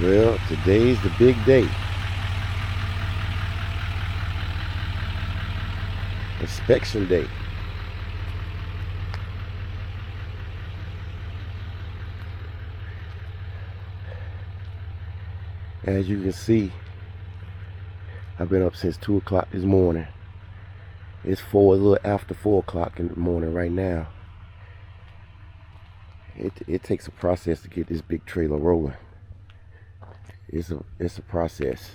Well, today's the big day. Inspection day. As you can see, I've been up since 2 o'clock this morning. It's a little after 4 o'clock in the morning right now. It takes a process to get this big trailer rolling. It's a process.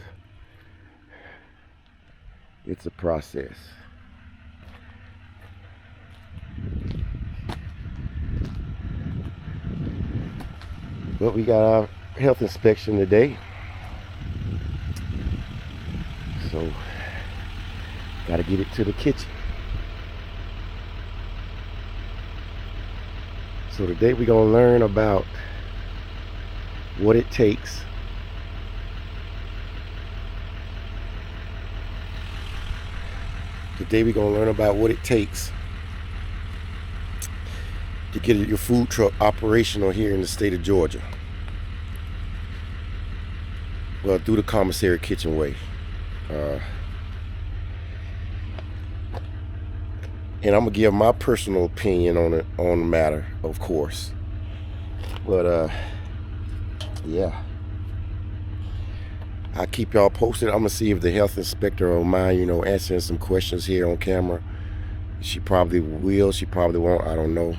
It's a process. But we got our health inspection today. So, gotta get it to the kitchen. So today we're gonna learn about what it takes to get your food truck operational here in the state of Georgia. Well, through the Commissary kitchen way. And I'm gonna give my personal opinion on the matter, of course. But yeah, I keep y'all posted. I'm gonna see if the health inspector will mind, answering some questions here on camera. She probably will. She probably won't. I don't know.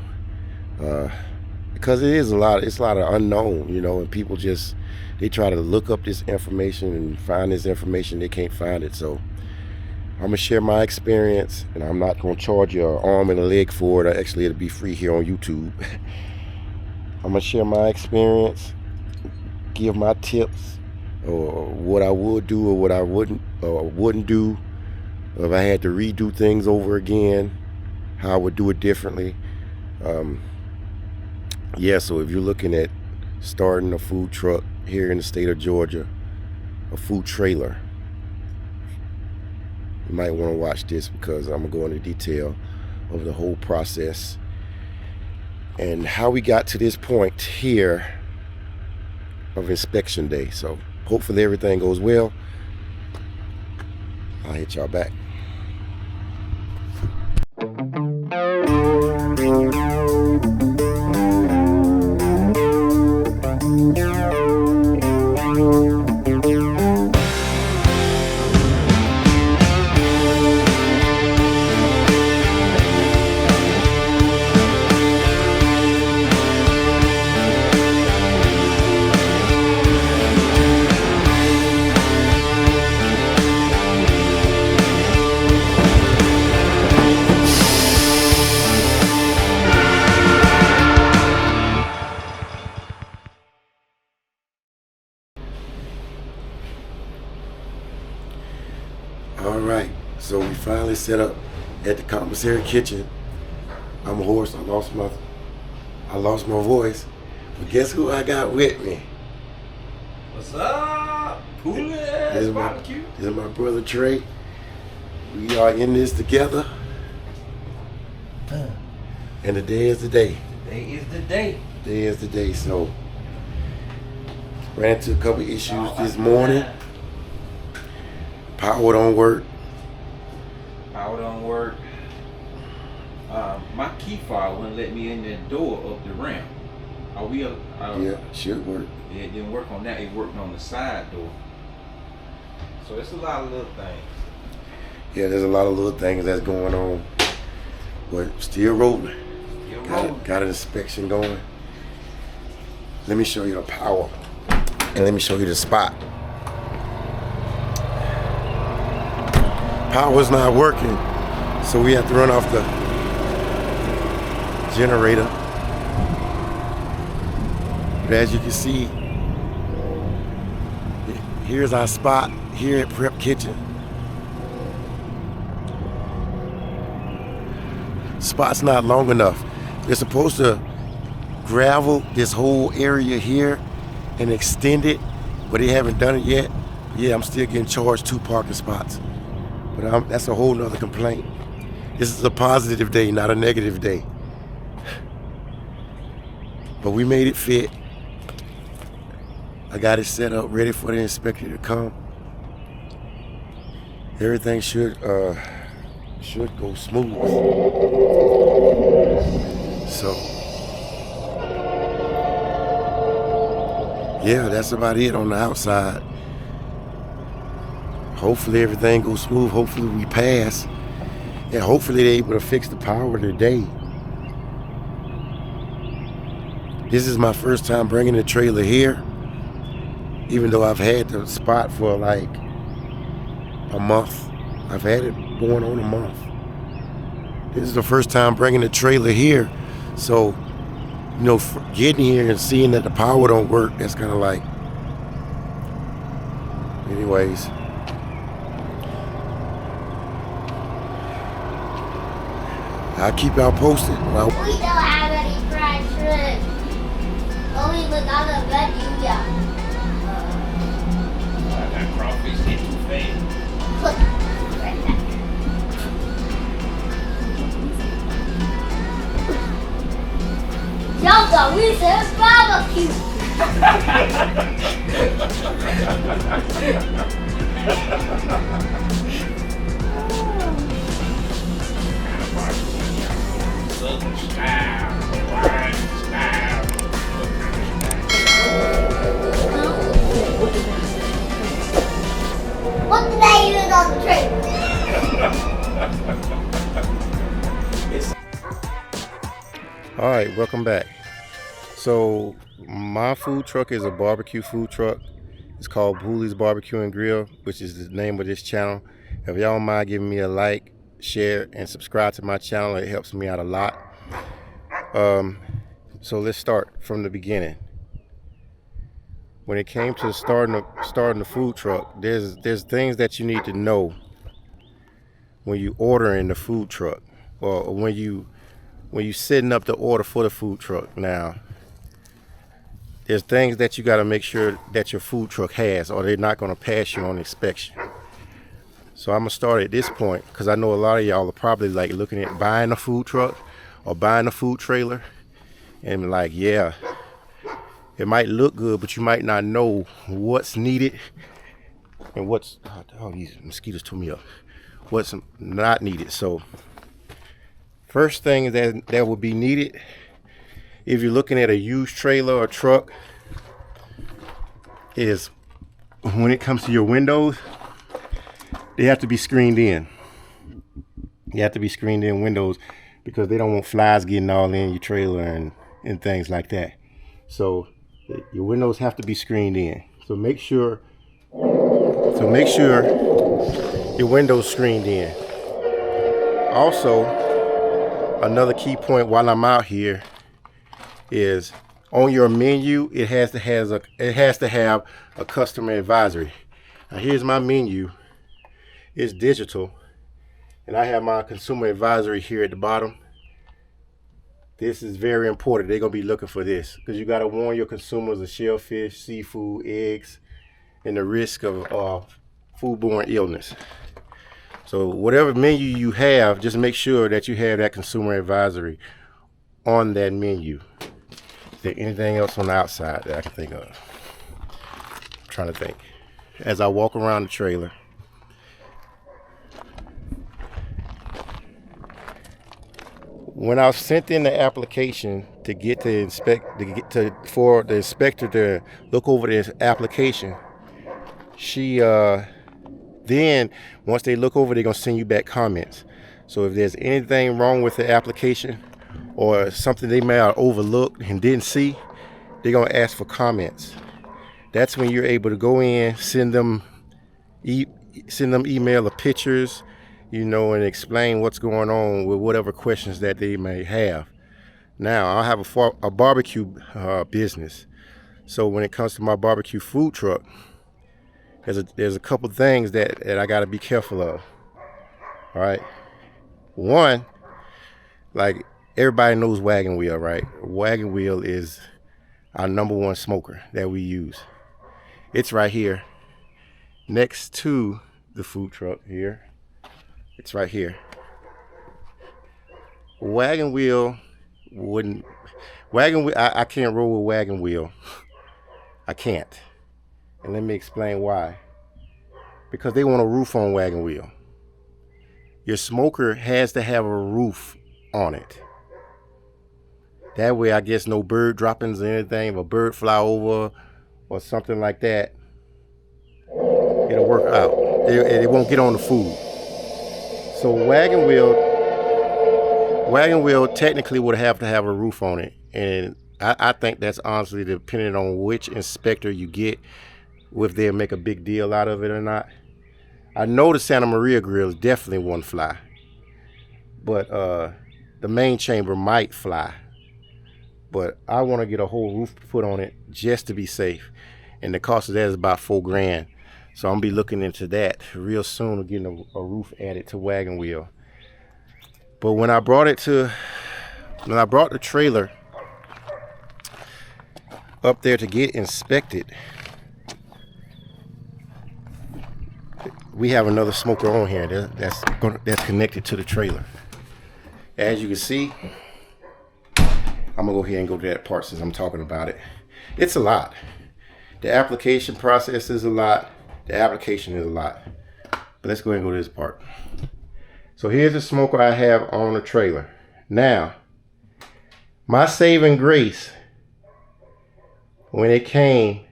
Because it's a lot of unknown, and people they try to look up this information and find this information. They can't find it. So I'm gonna share my experience, and I'm not gonna charge you an arm and a leg for it. Actually, it'll be free here on YouTube. I'm gonna share my experience, give my tips, or what I would do or what I wouldn't do. If I had to redo things over again, how I would do it differently. Yeah, so if you're looking at starting a food truck here in the state of Georgia, a food trailer, you might want to watch this, because I'm going to go into detail of the whole process and how we got to this point here of inspection day. So hopefully everything goes well. I'll hit y'all back. All right, so we finally set up at the Commissary kitchen. I'm a horse. I lost my voice, but guess who I got with me? What's up? This BBQ. This is my brother Trey. We are in this together, and today is the day. Today is the day. Today is the day. So ran into a couple issues this morning. Power don't work. My key fob wouldn't let me in the door of the ramp. Yeah, should work. Yeah, it didn't work on that. It worked on the side door. So it's a lot of little things. Yeah, there's a lot of little things that's going on, but still rolling. Got an inspection going. Let me show you the power, and let me show you the spot. Power's not working, so we have to run off the generator. But as you can see, here's our spot here at Prep Kitchen. Spot's not long enough. They're supposed to gravel this whole area here and extend it, but they haven't done it yet. Yeah, I'm still getting charged 2 parking spots. But that's a whole nother complaint. This is a positive day, not a negative day. But we made it fit. I got it set up ready for the inspector to come. Everything should go smooth. So yeah, that's about it on the outside. Hopefully everything goes smooth. Hopefully we pass. And hopefully they're able to fix the power today. This is my first time bringing the trailer here, even though I've had the spot for like a month. I've had it going on a month. This is the first time bringing the trailer here. So, you know, getting here and seeing that the power don't work, that's kind of like, anyways. I'll keep y'all posted. Well, we don't have any fried shrimp. Only with all the veggies, yeah. That crawfish get too fat. Put right back. Y'all got recent barbecue. Southern style, Hawaiian style. What did they use on the trailer? all right, welcome back. So my food truck is a barbecue food truck. It's called Booley's Barbecue and Grill, which is the name of this channel. If y'all don't mind giving me a like, share, and subscribe to my channel, it helps me out a lot. So let's start from the beginning. When it came to starting the food truck, there's things that you need to know when you ordering the food truck, or when you setting up the order for the food truck. Now, there's things that you got to make sure that your food truck has, or they're not going to pass you on inspection. So I'm gonna start at this point because I know a lot of y'all are probably like looking at buying a food truck or buying a food trailer, and like, yeah, it might look good, but you might not know what's needed and what's, oh, these mosquitoes tore me up, what's not needed. So first thing that would be needed, if you're looking at a used trailer or truck, is when it comes to your windows, they have to be screened in. You have to be screened in windows because they don't want flies getting all in your trailer and things like that. So your windows have to be screened in. So make sure your windows screened in. Also, another key point while I'm out here is on your menu, it has to have a customer advisory. Now here's my menu. It's digital, and I have my consumer advisory here at the bottom. This is very important. They're gonna be looking for this because you gotta warn your consumers of shellfish, seafood, eggs, and the risk of foodborne illness. So whatever menu you have, just make sure that you have that consumer advisory on that menu. Is there anything else on the outside that I can think of? I'm trying to think. As I walk around the trailer, when I sent in the application to get for the inspector to look over this application, she then once they look over, they're gonna send you back comments. So if there's anything wrong with the application or something they may have overlooked and didn't see, they're gonna ask for comments. That's when you're able to go in, send them email or pictures, you know, and explain what's going on with whatever questions that they may have. Now, I have a barbecue business. So when it comes to my barbecue food truck, there's a couple things that I got to be careful of. All right. One, like everybody knows Wagon Wheel, right? Wagon Wheel is our #1 smoker that we use. It's right here next to the food truck here. It's right here. Wagon Wheel I can't roll with Wagon Wheel. I can't. And let me explain why. Because they want a roof on wagon wheel. Your smoker has to have a roof on it. That way, I guess no bird droppings or anything. If a bird fly over or something like that, it'll work out. It won't get on the food. So wagon wheel technically would have to have a roof on it. And I think that's honestly depending on which inspector you get, if they'll make a big deal out of it or not. I know the Santa Maria grills definitely won't fly, but the main chamber might fly. But I want to get a whole roof put on it just to be safe, and the cost of that is about $4,000. So I'm gonna be looking into that real soon, of getting a roof added to wagon wheel. But when I brought the trailer up there to get inspected, we have another smoker on here that's connected to the trailer. As you can see, I'm gonna go ahead and go to that part since I'm talking about it. It's a lot. The application process is a lot. The application is a lot. But let's go ahead and go to this part. So here's the smoker I have on the trailer. Now, my saving grace when it came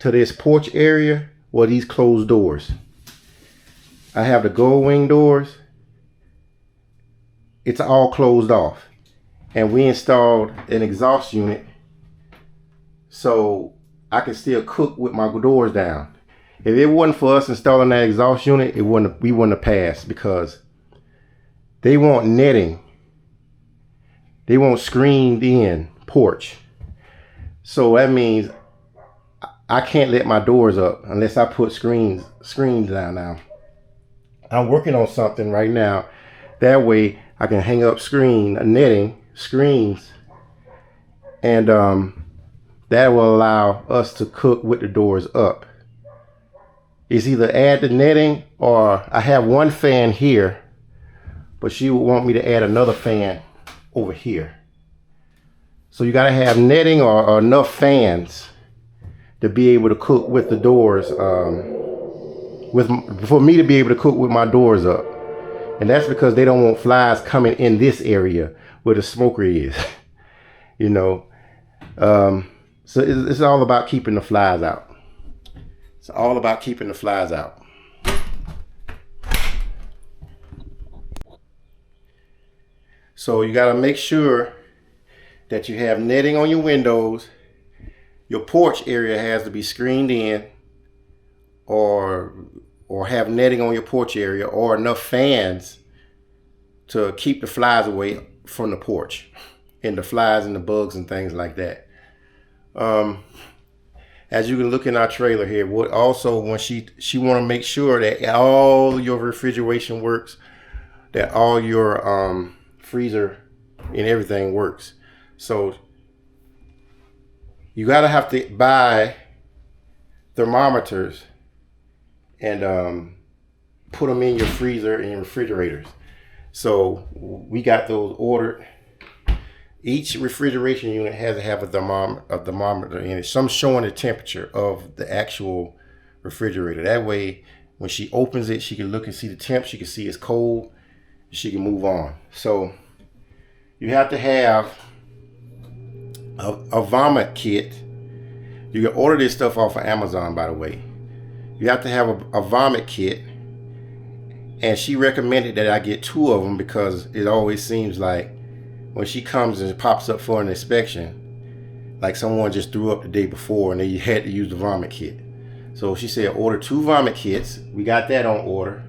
to this porch area were these closed doors. I have the gold wing doors. It's all closed off. And we installed an exhaust unit so I can still cook with my doors down. If it wasn't for us installing that exhaust unit, we wouldn't have passed, because they want netting. They want screened in porch. So that means I can't let my doors up unless I put screens down now. I'm working on something right now. That way I can hang up netting, screens, and that will allow us to cook with the doors up. It's either add the netting, or I have one fan here, but she would want me to add another fan over here. So you gotta have netting or enough fans to be able to cook with the doors, for me to be able to cook with my doors up. And that's because they don't want flies coming in this area where the smoker is, you know. So it's all about keeping the flies out. It's all about keeping the flies out. So you gotta make sure that you have netting on your windows. Your porch area has to be screened in, or have netting on your porch area, or enough fans to keep the flies away from the porch, and the flies and the bugs and things like that. As you can look in our trailer here, when she want to make sure that all your refrigeration works, that all your freezer and everything works. So you gotta have to buy thermometers and put them in your freezer and refrigerators. So we got those ordered. Each refrigeration unit has to have a thermometer in it, some showing the temperature of the actual refrigerator. That way, when she opens it, she can look and see the temp. She can see it's cold. She can move on. So you have to have a vomit kit. You can order this stuff off of Amazon, by the way. You have to have a vomit kit. And she recommended that I get 2 of them, because it always seems like when she comes and pops up for an inspection, like someone just threw up the day before and they had to use the vomit kit. So she said order 2 vomit kits. We got that on order.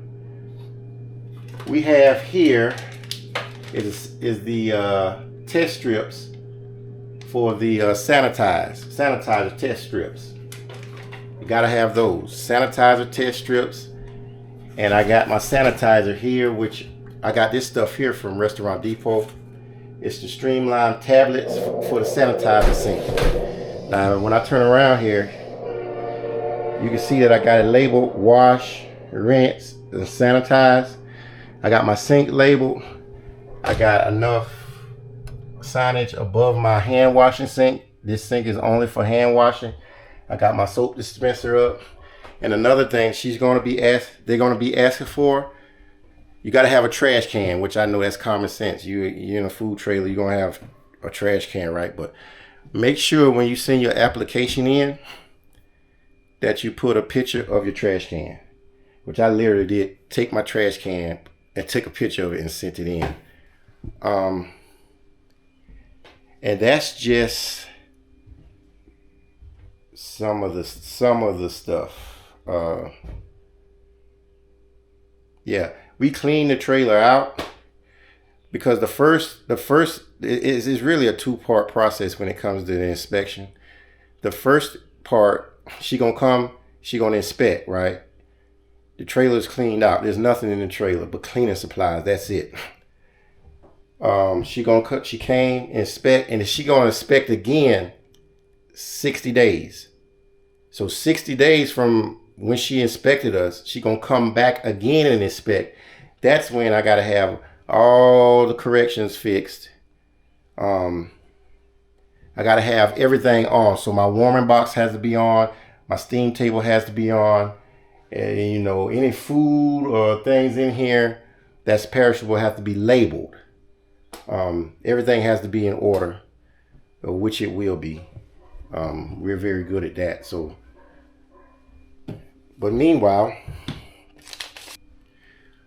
We have here is the test strips for the sanitizer test strips. You gotta have those sanitizer test strips. And I got my sanitizer here, which I got this stuff here from Restaurant Depot. It's the Streamline tablets for the sanitizer sink. Now, when I turn around here, you can see that I got it labeled wash, rinse, and sanitize. I got my sink labeled. I got enough signage above my hand washing sink. This sink is only for hand washing. I got my soap dispenser up. And another thing they're gonna be asking for, you gotta have a trash can, which I know that's common sense. You're in a food trailer, you're gonna have a trash can, right? But make sure when you send your application in that you put a picture of your trash can, which I literally did. Take my trash can and took a picture of it and sent it in. And that's just some of the stuff. Yeah, we cleaned the trailer out because the first is really a two-part process when it comes to the inspection. The first part, she gonna inspect, right? The trailer is cleaned out. There's nothing in the trailer but cleaning supplies. That's it. She came, inspect, and she gonna inspect again 60 days. So 60 days from when she inspected us, she gonna come back again and inspect. That's when I gotta have all the corrections fixed. I gotta have everything on. So my warming box has to be on. My steam table has to be on. And, you know, any food or things in here that's perishable have to be labeled. Everything has to be in order, which it will be. We're very good at that. So, but meanwhile,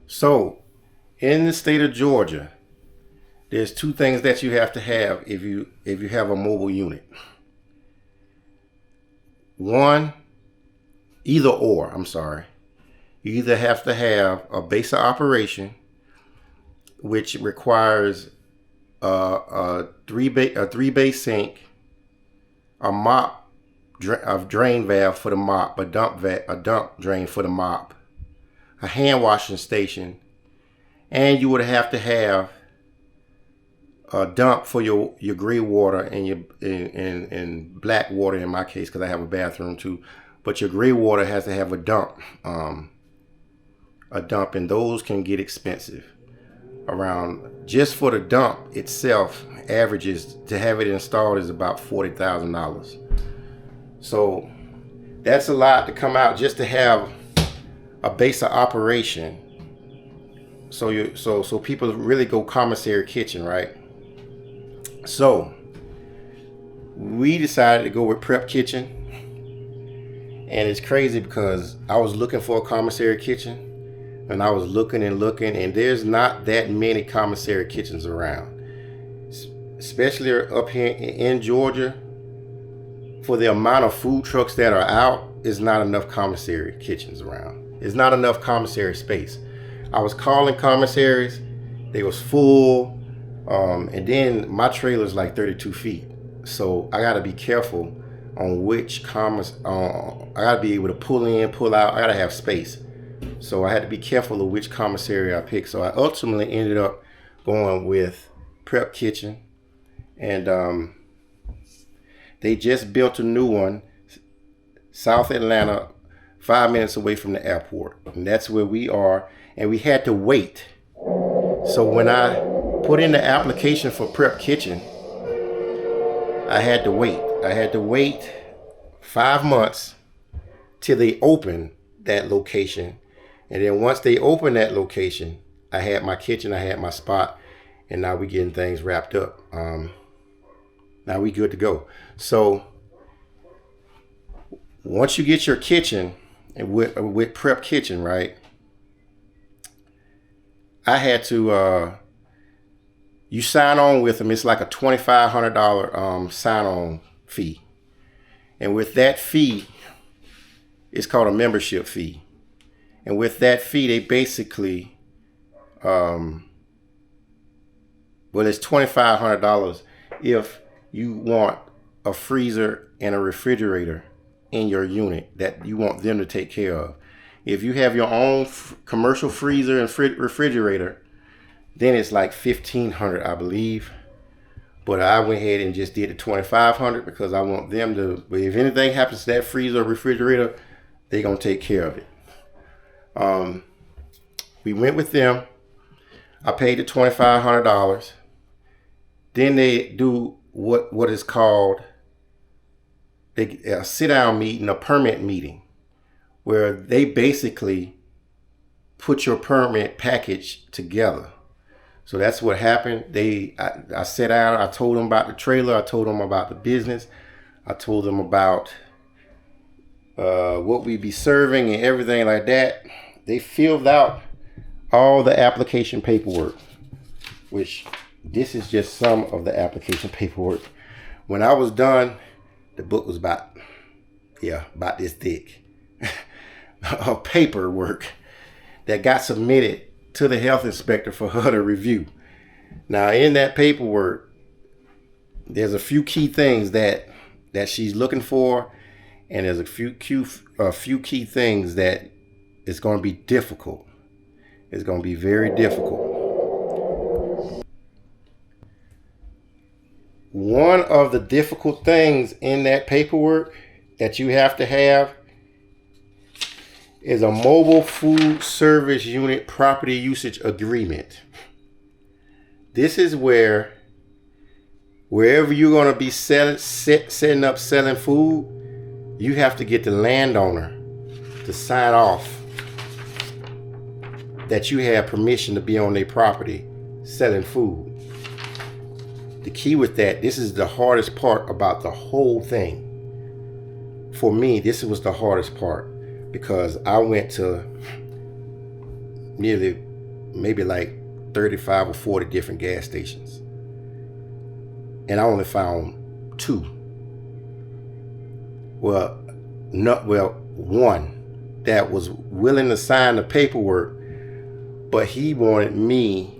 so in the state of Georgia, there's two things that you have to have if you have a mobile unit. You either have to have a base of operation, which requires a three bay sink, a drain valve for the mop, a dump drain for the mop, a hand washing station, and you would have to have a dump for your gray water and your and black water in my case, because I have a bathroom too. But your gray water has to have a dump, and those can get expensive. Around, just for the dump itself, averages to have it installed is about $40,000. So that's a lot to come out just to have a base of operation. So people really go commissary kitchen, right? So we decided to go with prep kitchen, and it's crazy because I was looking for a commissary kitchen. And I was looking, and there's not that many commissary kitchens around, especially up here in Georgia. For the amount of food trucks that are out, there's not enough commissary kitchens around. There's not enough commissary space. I was calling commissaries, they was full, and then my trailer's like 32 feet, so I gotta be careful on which I gotta be able to pull in, pull out. I gotta have space. So I had to be careful of which commissary I picked. So I ultimately ended up going with Prep Kitchen. And they just built a new one, South Atlanta, 5 minutes away from the airport. And that's where we are. And we had to wait. So when I put in the application for Prep Kitchen, I had to wait. I had to wait 5 months till they opened that location. And then once they opened that location, I had my kitchen, I had my spot, and now we getting things wrapped up. Now we good to go. So once you get your kitchen with Prep Kitchen, right? I had to you sign on with them. It's like a $2,500 sign-on fee, and with that fee, it's called a membership fee. And with that fee, they basically, it's $2,500 if you want a freezer and a refrigerator in your unit that you want them to take care of. If you have your own commercial freezer and refrigerator, then it's like $1,500, I believe. But I went ahead and just did the $2,500 because I want them to, but if anything happens to that freezer or refrigerator, they're going to take care of it. We went with them. I paid the $2,500. Then they do what is called a sit-down meeting, a permit meeting, where they basically put your permit package together. So that's what happened. I sat down, I told them about the trailer, I told them about the business, I told them about what we'd be serving and everything like that. They filled out all the application paperwork, which this is just some of the application paperwork. When I was done, the book was about this thick of paperwork that got submitted to the health inspector for her to review. Now, in that paperwork, there's a few key things that she's looking for, and there's a few key things that it's going to be difficult. It's going to be very difficult. One of the difficult things in that paperwork that you have to have is a mobile food service unit property usage agreement. This is wherever you're going to be setting up selling food, you have to get the landowner to sign off that you have permission to be on their property selling food. The key with that, this is the hardest part about the whole thing. For me, this was the hardest part, because I went to maybe like 35 or 40 different gas stations, and I only found 2. One that was willing to sign the paperwork, but he wanted me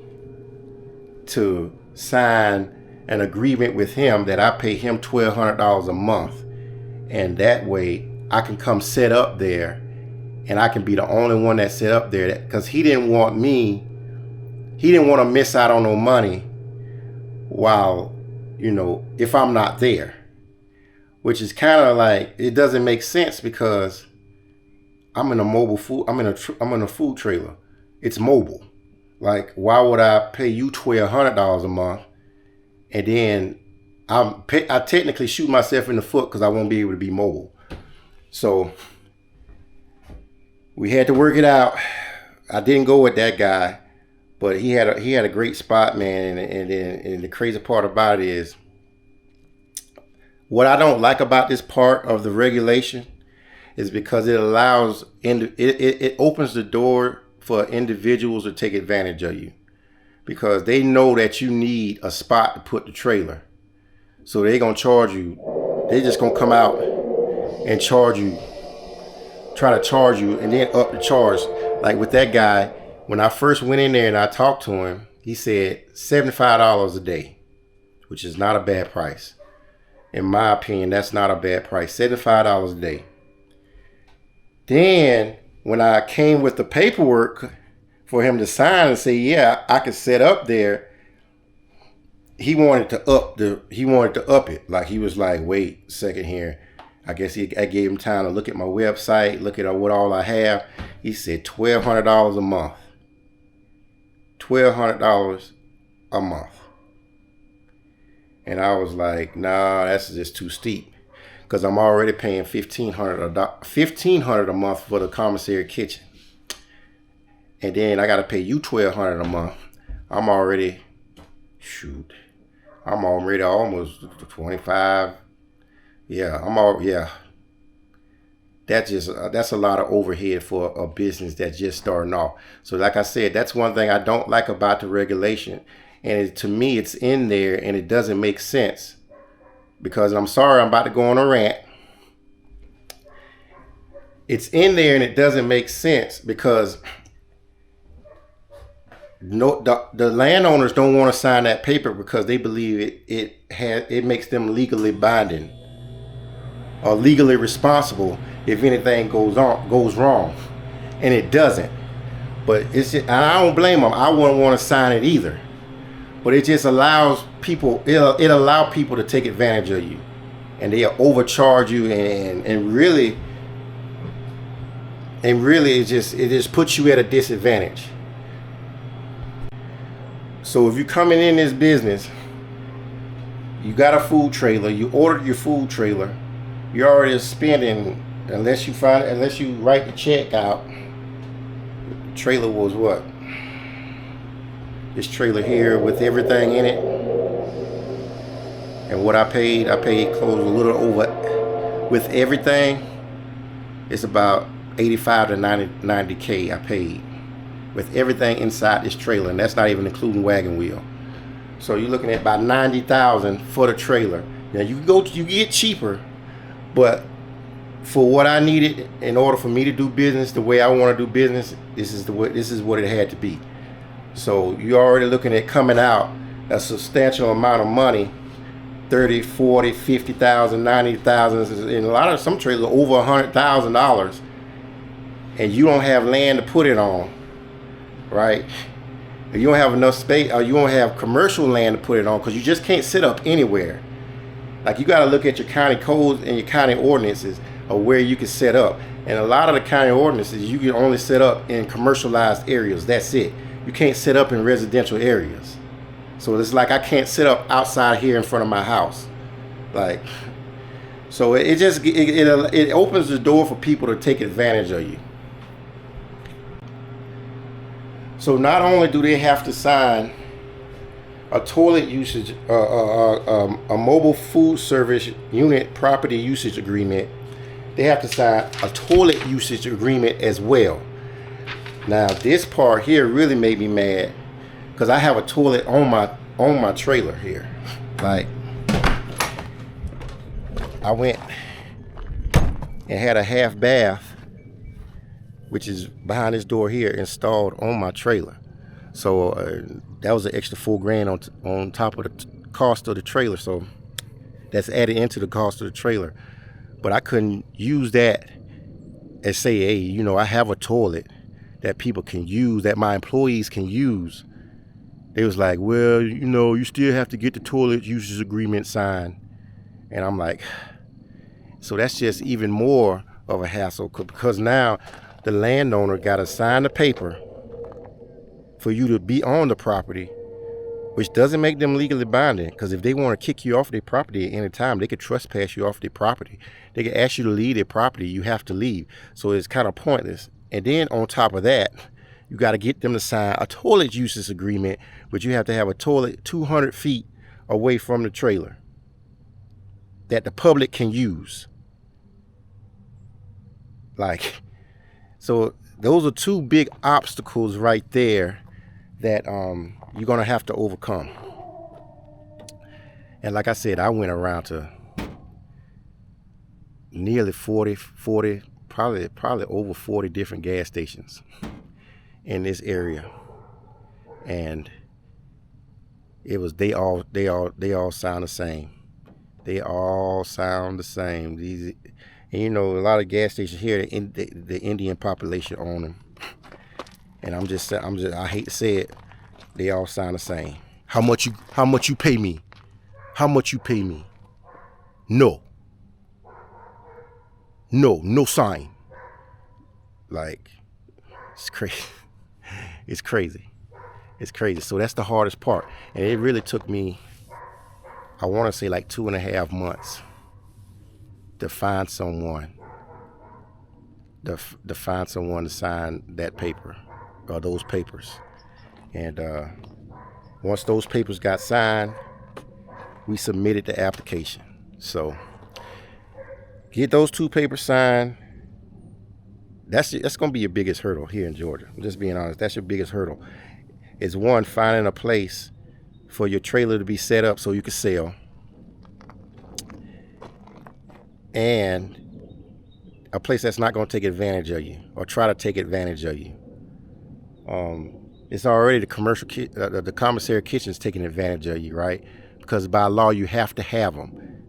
to sign an agreement with him that I pay him $1,200 a month, and that way I can come set up there, and I can be the only one that set up there, because he didn't want to miss out on no money while, if I'm not there, which is kind of like, it doesn't make sense, because I'm in a food trailer. It's mobile. Like, why would I pay you $1,200 a month, and then I technically shoot myself in the foot because I won't be able to be mobile? So we had to work it out. I didn't go with that guy, but he had a great spot, man. And the crazy part about it is, what I don't like about this part of the regulation is because it allows it opens the door for individuals to take advantage of you, because they know that you need a spot to put the trailer. So they're going to charge you. They're just going to come out and try to charge you, and then up the charge. Like with that guy, when I first went in there and I talked to him, he said $75 a day, which is not a bad price. In my opinion, that's not a bad price, $75 a day. Then when I came with the paperwork for him to sign and say, yeah, I could set up there, he wanted to up it. Like, he was like, wait a second here. I guess I gave him time to look at my website, look at what all I have. He said $1,200 a month. $1,200 a month. And I was like, nah, that's just too steep, because I'm already paying $1,500 a month for the commissary kitchen, and then I got to pay you $1,200 a month. I'm already almost 25. That's a lot of overhead for a business that's just starting off. So like I said, that's one thing I don't like about the regulation. And to me, it's in there and it doesn't make sense, because I'm sorry, I'm about to go on a rant. It's in there and it doesn't make sense because the landowners don't want to sign that paper because they believe it makes them legally binding or legally responsible if anything goes wrong, and it doesn't. But it's just, I don't blame them. I wouldn't want to sign it either. But it just allows people. It allow people to take advantage of you, and they'll overcharge you, and really it just puts you at a disadvantage. So if you're coming in this business, you got a food trailer, you ordered your food trailer, you're already spending, unless you write the check out. Trailer was what? This trailer here with everything in it. And what I paid close a little over, with everything, it's about 85 to 90K I paid. With everything inside this trailer, and that's not even including wagon wheel. So you're looking at about 90,000 for the trailer. Now you get cheaper, but for what I needed in order for me to do business the way I want to do business, this is what it had to be. So you're already looking at coming out a substantial amount of money, 30, 40, 50,000, 90,000, and a lot of some trailers over $100,000, and you don't have land to put it on, right? You don't have enough space, or you don't have commercial land to put it on, because you just can't set up anywhere. Like, you got to look at your county codes and your county ordinances of where you can set up. And a lot of the county ordinances, you can only set up in commercialized areas. That's it. You can't set up in residential areas. So it's like I can't set up outside here in front of my house. Like, so it opens the door for people to take advantage of you. So not only do they have to sign a toilet usage, a mobile food service unit property usage agreement, they have to sign a toilet usage agreement as well. Now this part here really made me mad, because I have a toilet on my trailer here. Like, I went and had a half bath, which is behind this door here, installed on my trailer. So that was an extra $4,000 on top of the cost of the trailer. So that's added into the cost of the trailer. But I couldn't use that and say, hey, you know, I have a toilet that people can use, that my employees can use. They was like, well, you know, you still have to get the toilet usage agreement signed. And I'm like, so that's just even more of a hassle, because now the landowner got to sign the paper for you to be on the property, which doesn't make them legally binding, because if they want to kick you off their property at any time, they could trespass you off their property. They could ask you to leave their property. You have to leave. So it's kind of pointless. And then on top of that, you got to get them to sign a toilet usage agreement, which you have to have a toilet 200 feet away from the trailer that the public can use. Like, so those are two big obstacles right there that you're going to have to overcome. And like I said, I went around to nearly 40, probably over 40 different gas stations in this area. And it was, they all sound the same. They all sound the same. These, and you know, a lot of gas stations here, the Indian population own them. And I hate to say it, they all sound the same. How much you pay me? How much you pay me? No sign. Like, it's crazy. It's crazy. It's crazy. So that's the hardest part. And it really took me, I want to say like 2.5 months to find someone to sign that paper, or those papers. And once those papers got signed, we submitted the application. So get those 2 papers signed. That's going to be your biggest hurdle here in Georgia. I'm just being honest. That's your biggest hurdle. Is one, finding a place for your trailer to be set up so you can sell, and a place that's not going to take advantage of you or try to take advantage of you. It's already the commissary kitchen's taking advantage of you, right? Because by law you have to have them.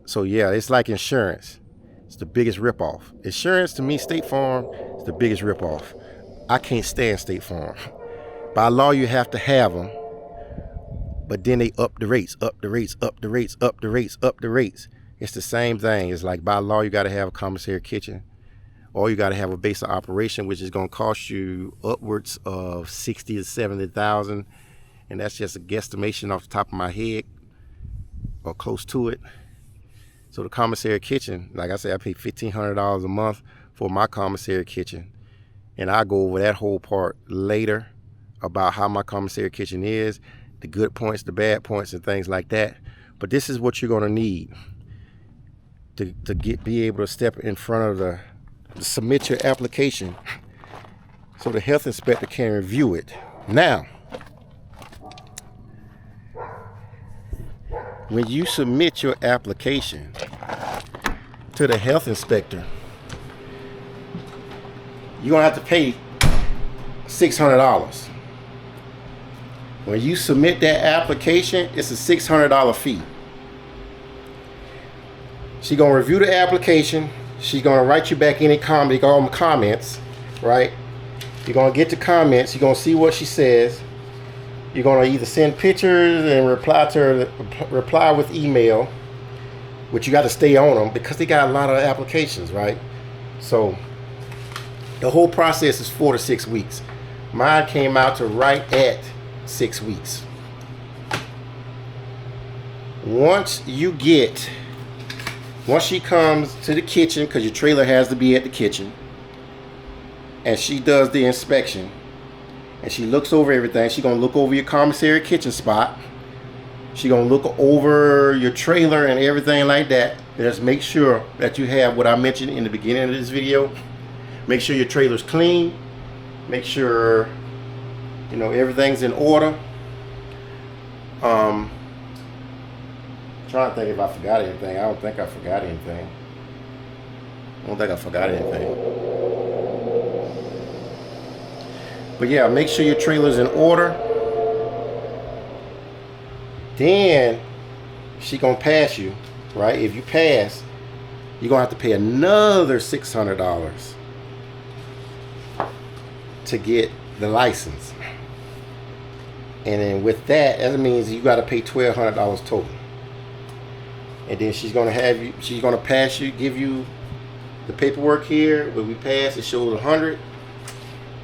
So yeah, it's like insurance. It's the biggest ripoff. Insurance, to me, State Farm is the biggest ripoff. I can't stand State Farm. By law you have to have them, but then they up the rates. It's the same thing. It's like, by law you got to have a commissary kitchen, or you got to have a base of operation, which is going to cost you upwards of 60 to 70,000, and that's just a guesstimation off the top of my head, or close to it. So the commissary kitchen, like I said, I pay $1,500 a month for my commissary kitchen. And I go over that whole part later about how my commissary kitchen is, the good points, the bad points, and things like that. But this is what you're gonna need to be able to step in front of submit your application so the health inspector can review it. Now, when you submit your application to the health inspector, you're gonna have to pay $600. When you submit that application, it's a $600 fee. She's gonna review the application. She's gonna write you back any comments, right? You're gonna get the comments. You're gonna see what she says. You're gonna either send pictures and reply with email, which you got to stay on them because they got a lot of applications, right? So the whole process is 4 to 6 weeks. Mine came out to right at 6 weeks. Once she comes to the kitchen, because your trailer has to be at the kitchen, and she does the inspection, and she looks over everything. She's gonna look over your commissary kitchen spot. She's gonna look over your trailer and everything like that. Just make sure that you have what I mentioned in the beginning of this video. Make sure your trailer's clean. Make sure everything's in order. Trying to think if I forgot anything. I don't think I forgot anything. But yeah, make sure your trailer's in order. Then she gonna pass you, right? If you pass, you're gonna have to pay another $600 to get the license. And then with that means you gotta pay $1,200 total. And then she's gonna pass you, give you the paperwork here. When we pass, it shows 100.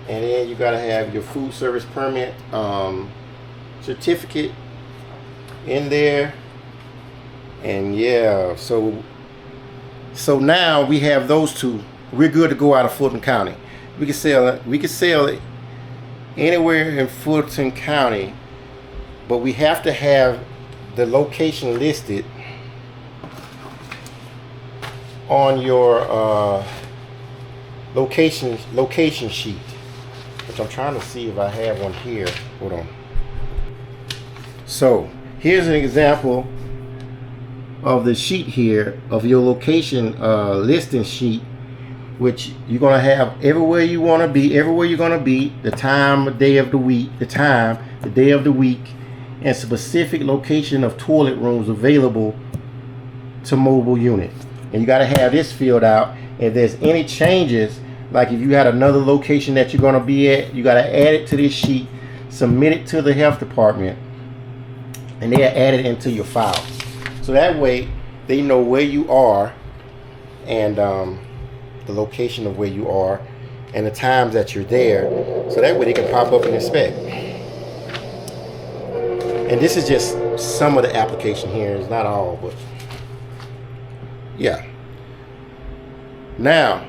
And then you gotta have your food service permit certificate in there. And yeah, so now we have those two. We're good to go out of Fulton County. We can sell it anywhere in Fulton County, but we have to have the location listed on your location sheet, which I'm trying to see if I have one here. Hold on. So here's an example of the sheet here of your location listing sheet, which you're gonna have everywhere you want to be, everywhere you're gonna be, the time, the day of the week, and specific location of toilet rooms available to mobile unit. And you got to have this filled out. If there's any changes, like if you had another location that you're going to be at, you got to add it to this sheet, submit it to the health department, and they'll add it into your file. So that way they know where you are and the location of where you are and the times that you're there. So that way they can pop up and inspect. And this is just some of the application here. It's not all, but yeah. Now,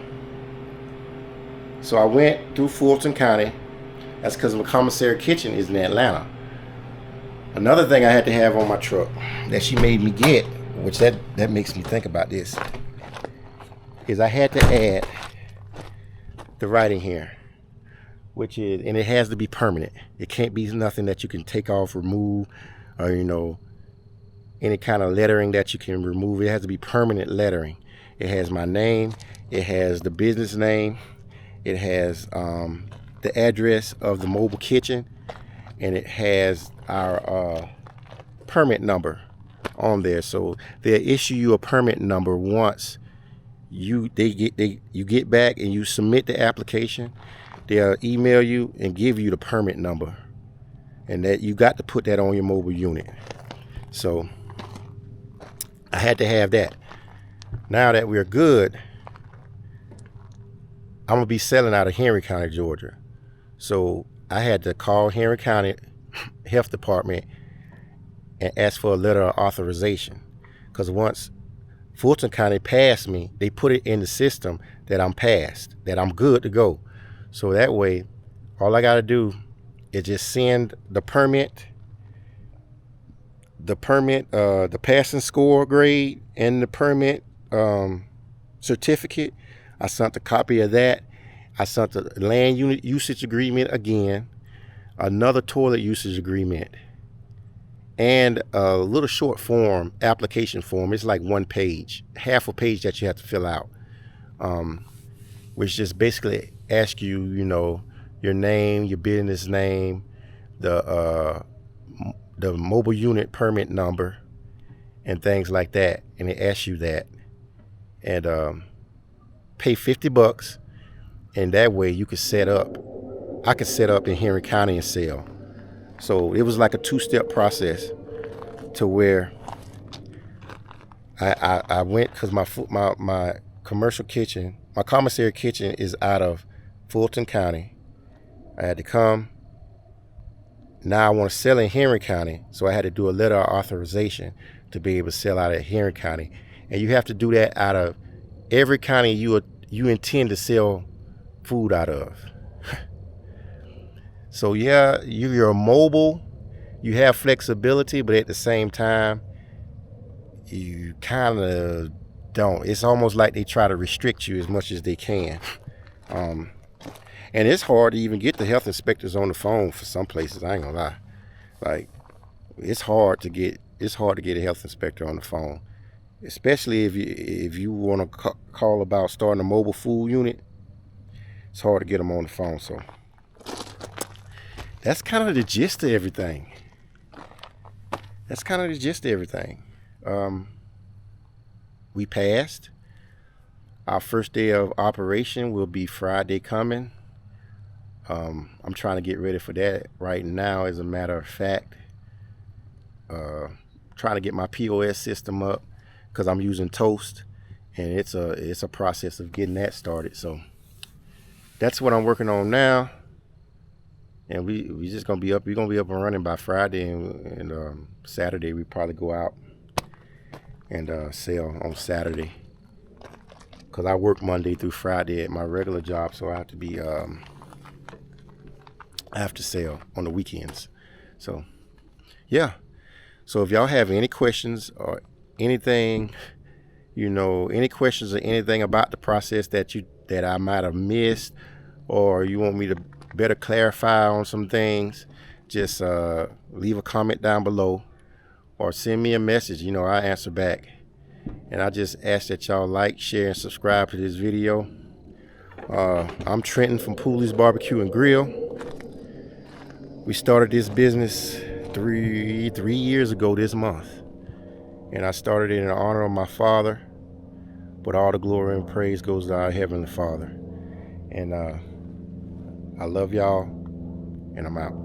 so I went through Fulton County. That's because my commissary kitchen is in Atlanta. Another thing I had to have on my truck that she made me get, which that makes me think about this, is I had to add the writing here, which is, and it has to be permanent. It can't be nothing that you can take off, remove, or any kind of lettering that you can remove. It has to be permanent lettering. It has my name, it has the business name, it has the address of the mobile kitchen, and it has our permit number on there. So they'll issue you a permit number once you get back and you submit the application. They'll email you and give you the permit number, and that you got to put that on your mobile unit. So I had to have that. Now that we're good, I'm gonna be selling out of Henry County, Georgia. So I had to call Henry County Health Department and ask for a letter of authorization, because once Fulton County passed me. They put it in the system that I'm passed, that I'm good to go. So that way, all I got to do is just send the permit, the passing score grade, and the permit certificate. I sent a copy of that. I sent the land unit usage agreement again, another toilet usage agreement, and a little short form, application form. It's like 1 page, half a page that you have to fill out, which just basically asks you, you know, your name, your business name, the mobile unit permit number, and things like that. And it asks you that, and pay $50, and that way you could set up. I could set up in Henry County and sell. So it was like a 2-step process to where I went, because my commercial kitchen, my commissary kitchen is out of Fulton County. I had to come. Now I want to sell in Henry County, so I had to do a letter of authorization to be able to sell out of Henry County. And you have to do that out of every county you intend to sell food out of. So yeah, you're mobile, you have flexibility, but at the same time, you kind of don't. It's almost like they try to restrict you as much as they can. And it's hard to even get the health inspectors on the phone for some places. I ain't gonna lie. Like, it's hard to get a health inspector on the phone, especially if you want to call about starting a mobile food unit. It's hard to get them on the phone. So that's kind of the gist of everything. We passed. Our first day of operation will be Friday coming. I'm trying to get ready for that right now, as a matter of fact. Trying to get my POS system up, because I'm using Toast, and it's a process of getting that started. So that's what I'm working on now. And we just gonna be up. We're gonna be up and running by Friday, and Saturday we probably go out and sell on Saturday, because I work Monday through Friday at my regular job, so I have to be I have to sell on the weekends. So yeah. So if y'all have any questions or anything, you know, any questions or anything about the process that I might have missed, or you want me to better clarify on some things, just leave a comment down below or send me a message. You know, I answer back. And I just ask that y'all like, share, and subscribe to this video. I'm Trenton from Pooley's BBQ and Grill. We started this business three years ago this month, and I started it in honor of my father, but all the glory and praise goes to our Heavenly Father. And I love y'all, and I'm out.